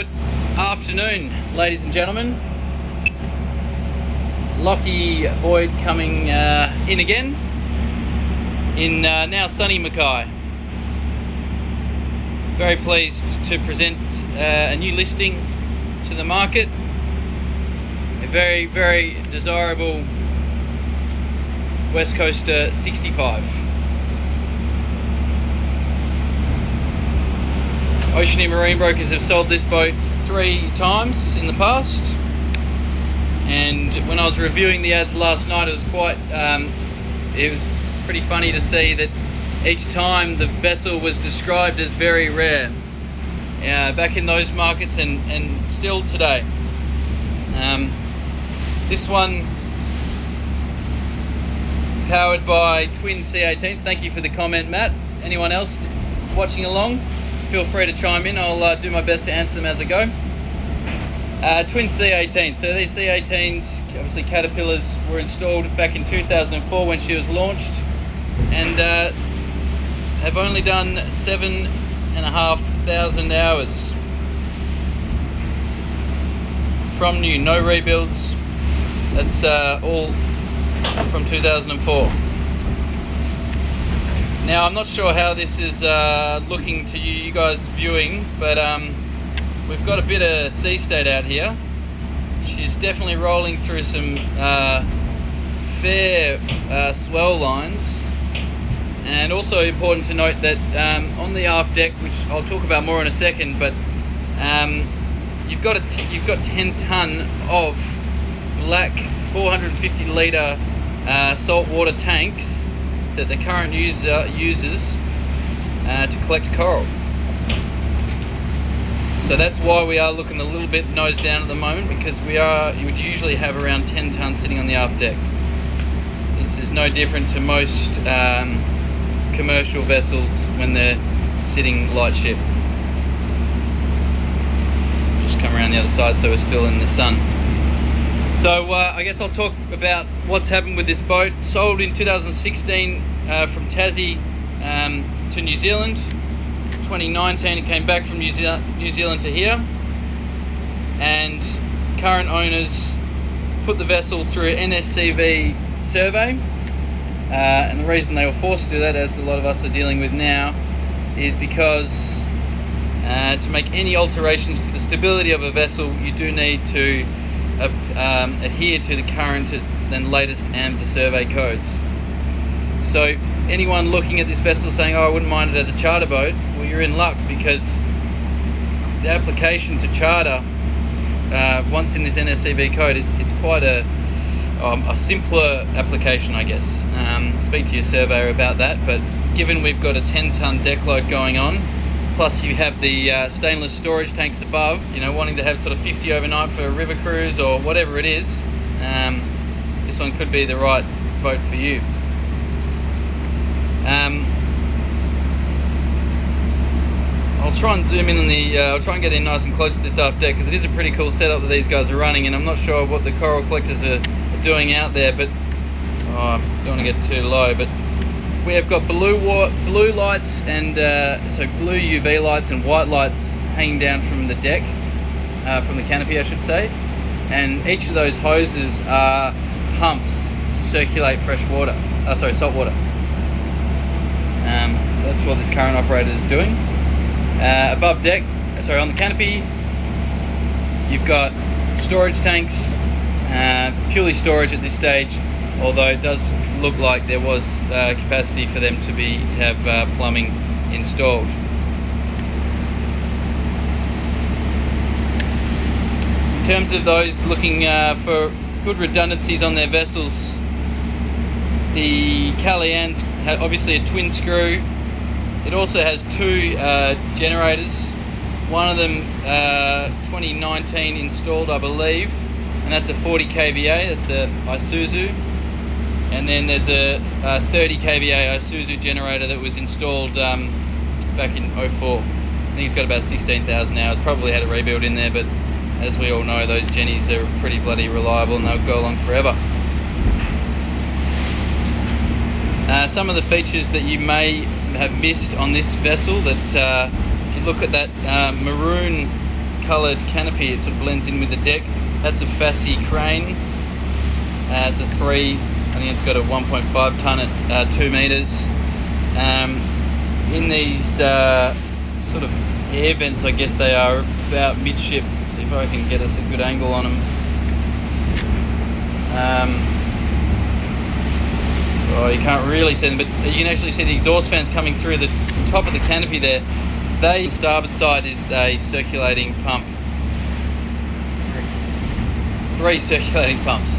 Good afternoon, ladies and gentlemen. Lockie Boyd coming in again in now sunny Mackay. Very pleased to present a new listing to the market. A very, very desirable Westcoaster 65. Oceaneer Marine Brokers have sold this boat 3 times in the past, and when I was reviewing the ads last night, it was pretty funny to see that each time the vessel was described as very rare back in those markets and still today. This one powered by twin C18s. Thank you for the comment, Matt. Anyone else watching along, feel free to chime in. I'll do my best to answer them as I go. Twin C18. So these C18s, obviously Caterpillars, were installed back in 2004 when she was launched, and have only done 7,500 hours from new, no rebuilds. That's all from 2004. Now, I'm not sure how this is looking to you guys viewing, but we've got a bit of sea state out here. She's definitely rolling through some fair swell lines, and also important to note that on the aft deck, which I'll talk about more in a second, but you've got 10 ton of black 450 litre saltwater tanks that the current user uses to collect coral. So that's why we are looking a little bit nose down at the moment, because you would usually have around 10 tons sitting on the aft deck. This is no different to most commercial vessels when they're sitting light ship. Just come around the other side so we're still in the sun. So I guess I'll talk about what's happened with this boat. Sold in 2016 from Tassie to New Zealand. 2019 it came back from New Zealand to here, and current owners put the vessel through NSCV survey, and the reason they were forced to do that, as a lot of us are dealing with now, is because to make any alterations to the stability of a vessel, you do need to adhere to the current and latest AMSA survey codes. So anyone looking at this vessel saying, oh, I wouldn't mind it as a charter boat, well, you're in luck, because the application to charter, once in this NSCV code, it's quite a simpler application, I guess. Speak to your surveyor about that, but given we've got a 10-ton deck load going on, plus you have the stainless storage tanks above, wanting to have sort of 50 overnight for a river cruise or whatever it is, this one could be the right boat for you. I'll try and zoom in on I'll try and get in nice and close to this aft deck, because it is a pretty cool setup that these guys are running, and I'm not sure what the coral collectors are doing out there, but I don't want to get too low, but we have got blue lights and so blue UV lights and white lights hanging down from the deck, from the canopy, I should say, and each of those hoses are pumps to circulate salt water. So that's what this current operator is doing. Above deck, on the canopy, you've got storage tanks, purely storage at this stage, although it does look like there was capacity for them to have plumbing installed. In terms of those looking for good redundancies on their vessels, the Callion's obviously a twin screw. It also has 2 generators. One of them 2019 installed, I believe, and that's a 40 kVA. That's a Isuzu. And then there's a 30 kVA Isuzu generator that was installed back in 04. I think it's got about 16,000 hours. Probably had a rebuild in there, but as we all know, those Jennies are pretty bloody reliable and they'll go along forever. Some of the features that you may have missed on this vessel, that if you look at that maroon coloured canopy. It sort of blends in with the deck. That's a Fassi crane. It's a 3, I think it's got a 1.5 tonne at 2 metres. In these sort of air vents, I guess they are about midship. See if I can get us a good angle on them. Oh, you can't really see them, but you can actually see the exhaust fans coming through the top of the canopy there. The starboard side is a circulating pump. 3 circulating pumps.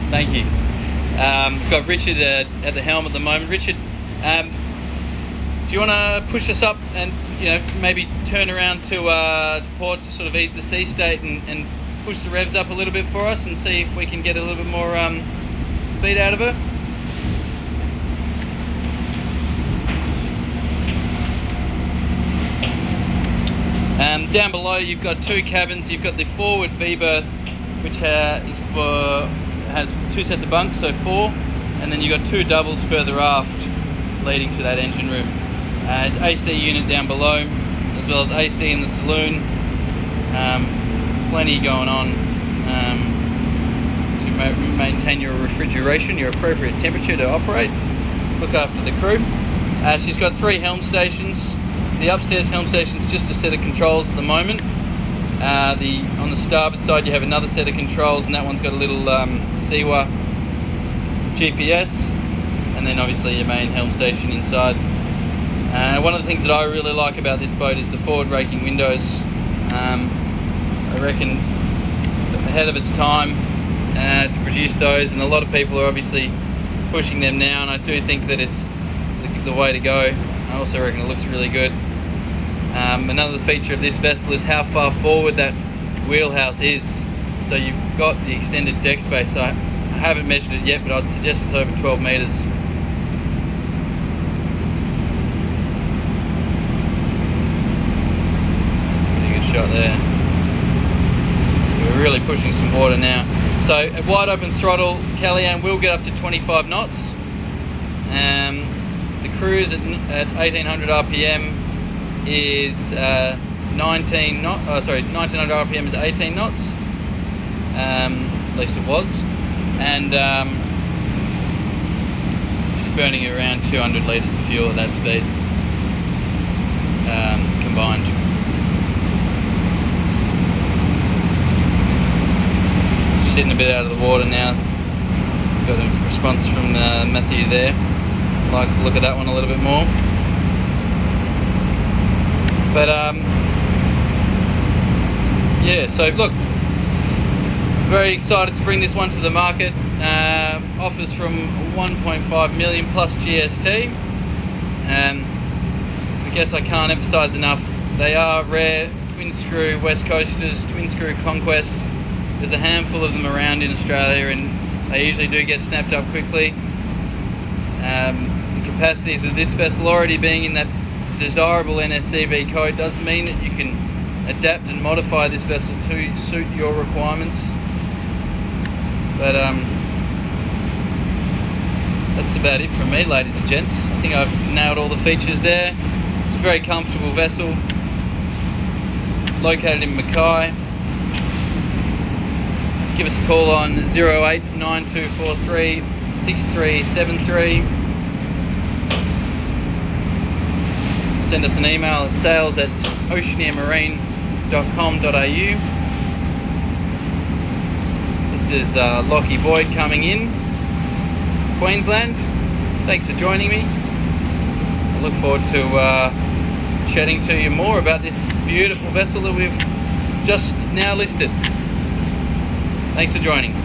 Thank you. We've got Richard at the helm at the moment. Richard, do you want to push us up and maybe turn around to port to sort of ease the sea state and push the revs up a little bit for us and see if we can get a little bit more speed out of her? Down below you've got 2 cabins. You've got the forward V-berth, which has 2 sets of bunks, so 4, and then you've got 2 doubles further aft leading to that engine room. It's AC unit down below, as well as AC in the saloon. Plenty going on to maintain your refrigeration, your appropriate temperature to operate. Look after the crew. She's got 3 helm stations. The upstairs helm station is just a set of controls at the moment. On the starboard side you have another set of controls, and that one's got a little Siwa GPS, and then obviously your main helm station inside. One of the things that I really like about this boat is the forward raking windows. I reckon ahead of its time to produce those, and a lot of people are obviously pushing them now, and I do think that it's the way to go. I also reckon it looks really good. Another feature of this vessel is how far forward that wheelhouse is. So you've got the extended deck space. I haven't measured it yet, but I'd suggest it's over 12 metres. That's a pretty good shot there. We're really pushing some water now. So at wide open throttle, Kellyanne will get up to 25 knots. The cruise at 1800 RPM is 1900 RPM is 18 knots. At least it was. And she's burning around 200 litres of fuel at that speed combined. She's sitting a bit out of the water now. Got a response from Matthew there. Likes to look at that one a little bit more. But yeah, so look, very excited to bring this one to the market. Offers from 1.5 million plus GST. I guess I can't emphasize enough, they are rare twin screw Westcoasters, twin screw Conquests. There's a handful of them around in Australia, and they usually do get snapped up quickly. The capacities of this vessel already being in that desirable NSCV code does mean that you can adapt and modify this vessel to suit your requirements. But that's about it from me, ladies and gents. I think I've nailed all the features there. It's a very comfortable vessel, located in Mackay. Give us a call on 08 9243 6373. Send us an email at sales@oceaneermarine.com.au. This is Lockie Boyd coming in, Queensland. Thanks for joining me. I look forward to chatting to you more about this beautiful vessel that we've just now listed. Thanks for joining.